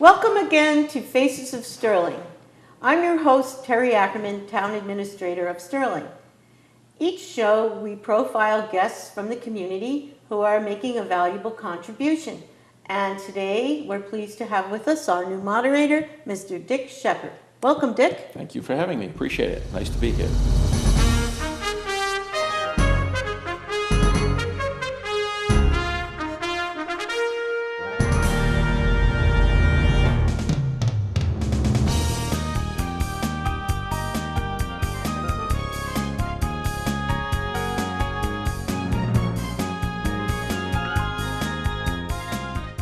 Welcome again to Faces of Sterling. I'm your host, Terry Ackerman, Town Administrator of Sterling. Each show, we profile guests from the community who are making a valuable contribution. And today, we're pleased to have with us our new moderator, Mr. Dick Shepard. Welcome, Dick. Thank you for having me. Appreciate it. Nice to be here.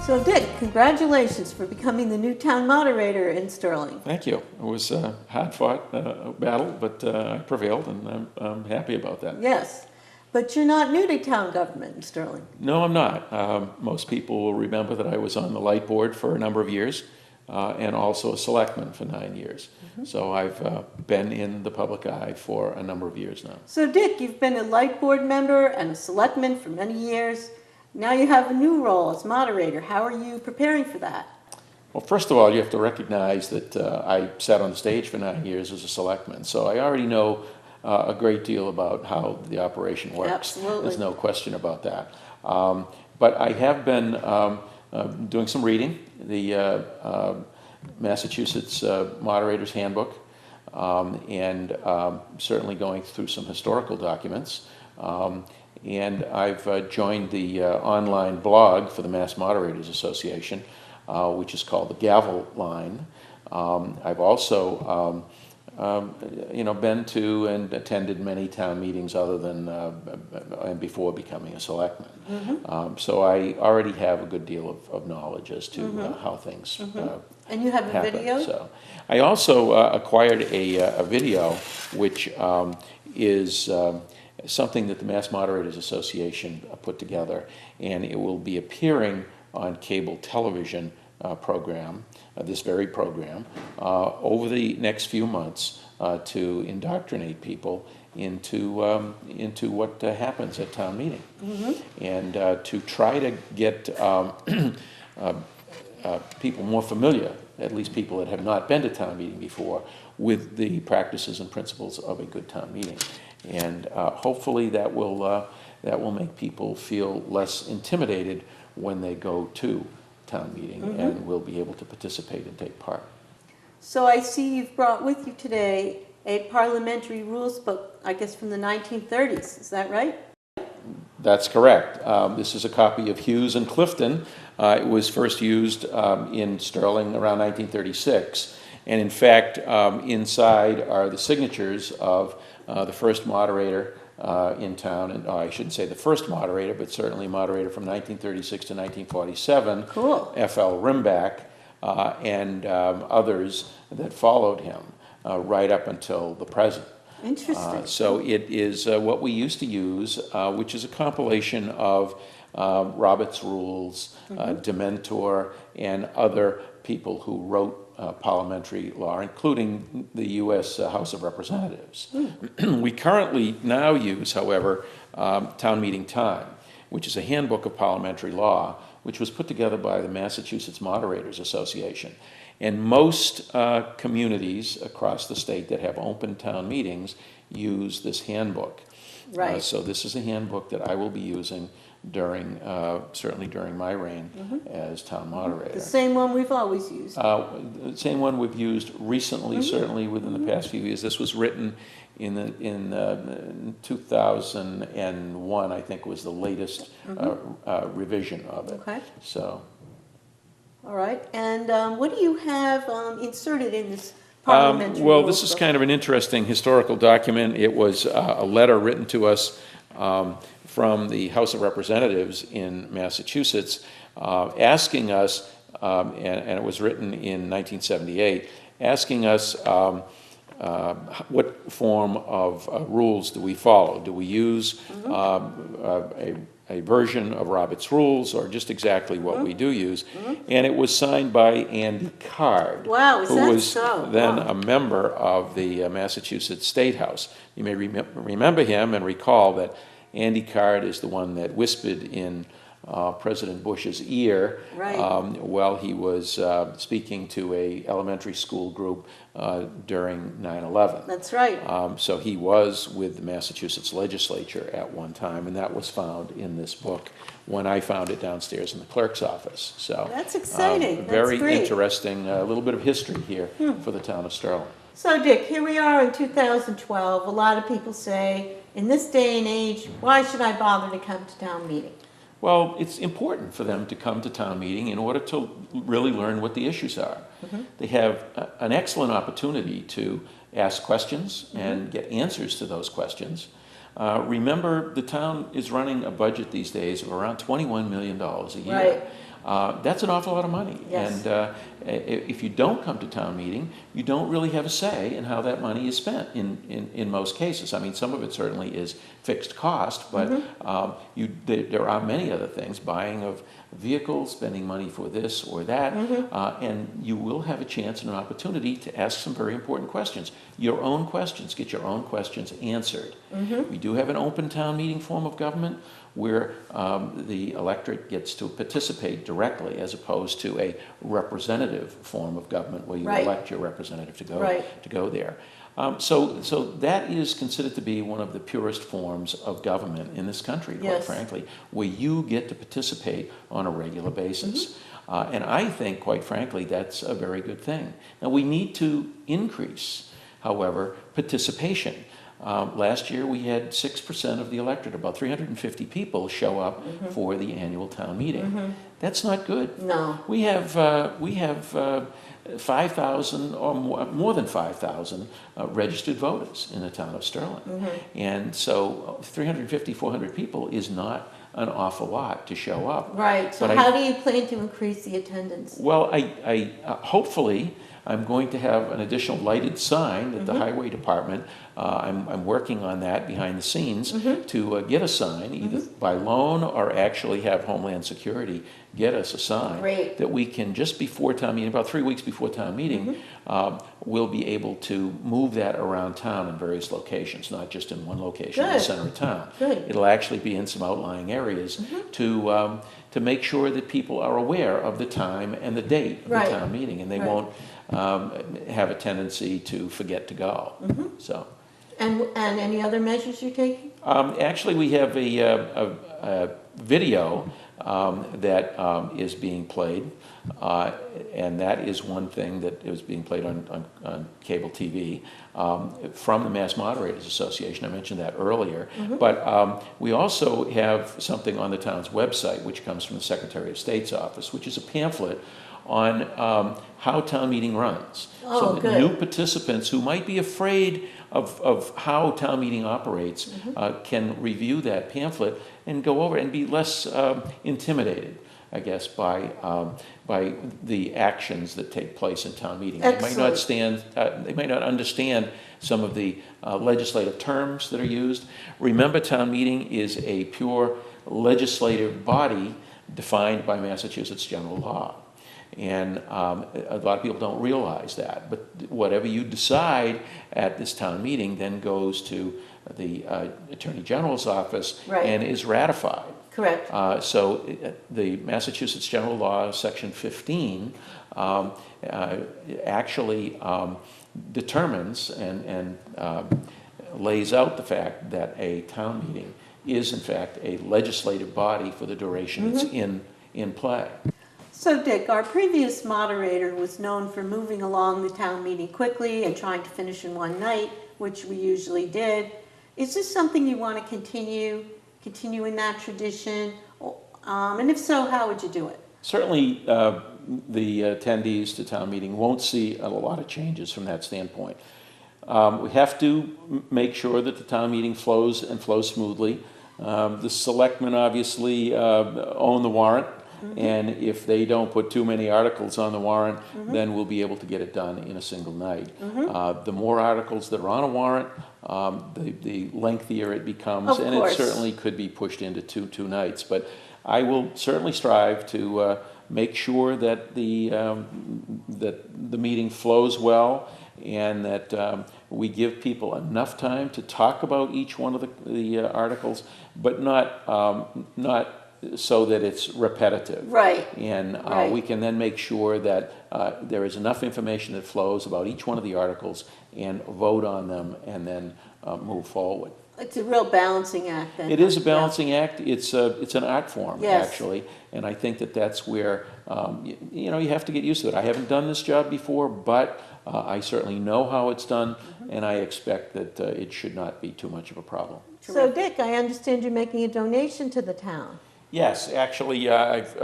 So Dick, congratulations for becoming the new town moderator in Sterling. Thank you. It was a hard-fought battle, but I prevailed, and I'm happy about that. Yes, but you're not new to town government in Sterling. No, I'm not. Most people will remember that I was on the light board for a number of years, and also a selectman for 9 years. So I've been in the public eye for a number of years now. So Dick, you've been a light board member and a selectman for many years. Now you have a new role as moderator. How are you preparing for that? Well, first of all, you have to recognize that I sat on the stage for 9 years as a selectman, so I already know a great deal about how the operation works. Absolutely. There's no question about that. But I have been doing some reading, the Massachusetts Moderator's Handbook, and certainly going through some historical documents. And I've joined the online blog for the Mass Moderators Association, which is called the Gavel Line. I've also, been to and attended many town meetings other than and before becoming a selectman. So I already have a good deal of knowledge as to how things And you have a happen. video? So I also acquired a video, which is something that the Mass Moderators Association put together, and it will be appearing on cable television program, this very program, over the next few months to indoctrinate people into what happens at town meeting, and to try to get people more familiar, at least people that have not been to town meeting before, with the practices and principles of a good town meeting. And hopefully that will make people feel less intimidated when they go to town meeting and will be able to participate and take part. So I see you've brought with you today a parliamentary rules book, I guess from the 1930s. Is that right? That's correct. This is a copy of Hughes and Clifton. It was first used in Sterling around 1936. And in fact, inside are the signatures of the first moderator in town, and I shouldn't say the first moderator, but certainly moderator from 1936 to 1947, Cool. F.L. Rimbach, and others that followed him right up until the present. Interesting. So it is what we used to use, which is a compilation of Robert's Rules, Dementor, and other people who wrote parliamentary law, including the U.S. House of Representatives. We currently now use, however, Town Meeting Time, which is a handbook of parliamentary law, which was put together by the Massachusetts Moderators Association. And most communities across the state that have open town meetings use this handbook. Right. So this is a handbook that I will be using during, certainly during my reign as town moderator. The same one we've always used. The same one we've used recently, certainly within the past few years. This was written in 2001, I think, was the latest revision of it. Okay. So. All right. And what do you have inserted in this parliamentary Well, rules this is book? kind of an interesting historical document. It was a letter written to us from the House of Representatives in Massachusetts asking us, and it was written in 1978, asking us what form of rules do we follow? Do we use a version of Robert's Rules, or just exactly what we do use? And it was signed by Andy Card, Wow, is who that was so? then Wow. a member of the Massachusetts State House. You may remember him and recall that Andy Card is the one that whispered in President Bush's ear Right. while he was speaking to a elementary school group during 9/11. That's right. So he was with the Massachusetts legislature at one time, and that was found in this book when I found it downstairs in the clerk's office. So That's exciting. That's very great. interesting, a little bit of history here for the town of Sterling. So Dick, here we are in 2012. A lot of people say, in this day and age, why should I bother to come to town meeting? Well, it's important for them to come to town meeting in order to really learn what the issues are. They have an excellent opportunity to ask questions and get answers to those questions. Remember, the town is running a budget these days of around $21 million a year. Right. That's an awful lot of money. Yes. And if you don't come to town meeting, you don't really have a say in how that money is spent in most cases. I mean, some of it certainly is fixed cost, but there are many other things, buying of vehicles, spending money for this or that, and you will have a chance and an opportunity to ask some very important questions. Your own questions, get your own questions answered. We do have an open town meeting form of government where the electorate gets to participate directly as opposed to a representative form of government where you elect your representative to go there. So that is considered to be one of the purest forms of government in this country, quite frankly, where you get to participate on a regular basis. And I think, quite frankly, that's a very good thing. Now, we need to increase, however, participation. Last year we had 6% of the electorate, about 350 people show up for the annual town meeting. That's not good. No. We have 5,000 or more than 5,000 registered voters in the town of Sterling. And so 350, 400 people is not an awful lot to show up. Right. So how do you plan to increase the attendance? Well, I hopefully I'm going to have an additional lighted sign at the highway department. I'm working on that behind the scenes to get a sign, either by loan or actually have Homeland Security get us a sign that we can, just before town meeting, about 3 weeks before town meeting, we'll be able to move that around town in various locations, not just in one location in the center of town. It'll actually be in some outlying areas to make sure that people are aware of the time and the date of the town meeting, and they won't have a tendency to forget to go. So. And any other measures you're taking? Actually, we have a video that is being played, and that is one thing that is being played on cable TV from the Mass Moderators Association. I mentioned that earlier. But we also have something on the town's website, which comes from the Secretary of State's office, which is a pamphlet on how town meeting runs. So that new participants who might be afraid of how town meeting operates can review that pamphlet and go over and be less intimidated, I guess, by the actions that take place in town meeting. They might not understand some of the legislative terms that are used. Remember, town meeting is a pure legislative body defined by Massachusetts general law. And a lot of people don't realize that. But whatever you decide at this town meeting then goes to the Attorney General's office and is ratified. Correct. So the Massachusetts General Law, Section 15, actually determines and lays out the fact that a town meeting is, in fact, a legislative body for the duration it's in play. So Dick, our previous moderator was known for moving along the town meeting quickly and trying to finish in one night, which we usually did. Is this something you want to continue in that tradition? And if so, how would you do it? Certainly the attendees to town meeting won't see a lot of changes from that standpoint. We have to make sure that the town meeting flows smoothly. The selectmen obviously own the warrant. And if they don't put too many articles on the warrant, then we'll be able to get it done in a single night. The more articles that are on a warrant, the lengthier it becomes, and it certainly could be pushed into two nights. But I will certainly strive to make sure that the meeting flows well, and that we give people enough time to talk about each one of the articles, but not so that it's repetitive. Right. And Right. we can then make sure that there is enough information that flows about each one of the articles and vote on them and then move forward. It's a real balancing act then. It is a Yeah. balancing act. It's an art form, Yes. actually, and I think that that's where you know, you have to get used to it. I haven't done this job before, but I certainly know how it's done, and I expect that it should not be too much of a problem. So Dick, I understand you're making a donation to the town. Yes, actually, I've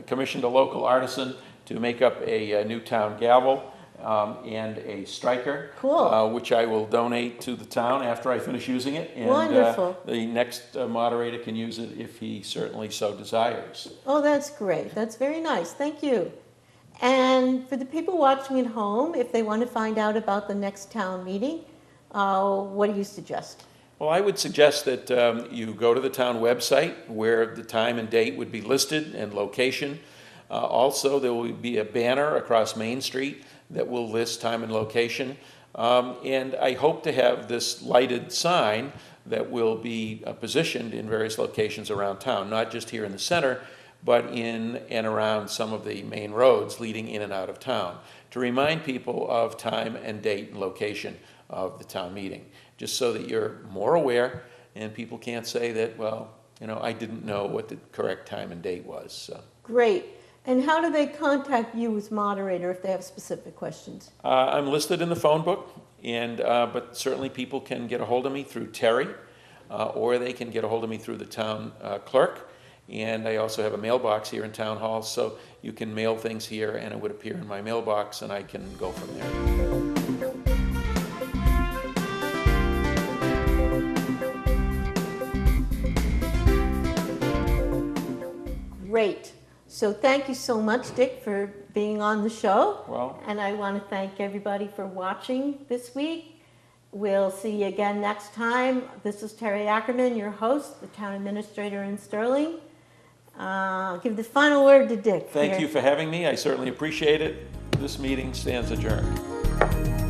commissioned a local artisan to make up a new town gavel and a striker, Cool. which I will donate to the town after I finish using it. And, Wonderful. The next moderator can use it if he certainly so desires. Oh, that's great. That's very nice. Thank you. And for the people watching at home, if they want to find out about the next town meeting, what do you suggest? Well, I would suggest that you go to the town website where the time and date would be listed and location. Also, there will be a banner across Main Street that will list time and location. And I hope to have this lighted sign that will be positioned in various locations around town, not just here in the center, but in and around some of the main roads leading in and out of town, to remind people of time and date and location of the town meeting, just so that you're more aware and people can't say that, well, you know, I didn't know what the correct time and date was. So. Great. And how do they contact you as moderator if they have specific questions? I'm listed in the phone book, and but certainly people can get a hold of me through Terry, or they can get a hold of me through the town clerk. And I also have a mailbox here in Town Hall, so you can mail things here and it would appear in my mailbox and I can go from there. Great. So thank you so much, Dick, for being on the show. Well, and I want to thank everybody for watching this week. We'll see you again next time. This is Terry Ackerman, your host, the town administrator in Sterling. I'll give the final word to Dick. thank you for having me. I certainly appreciate it. This meeting stands adjourned.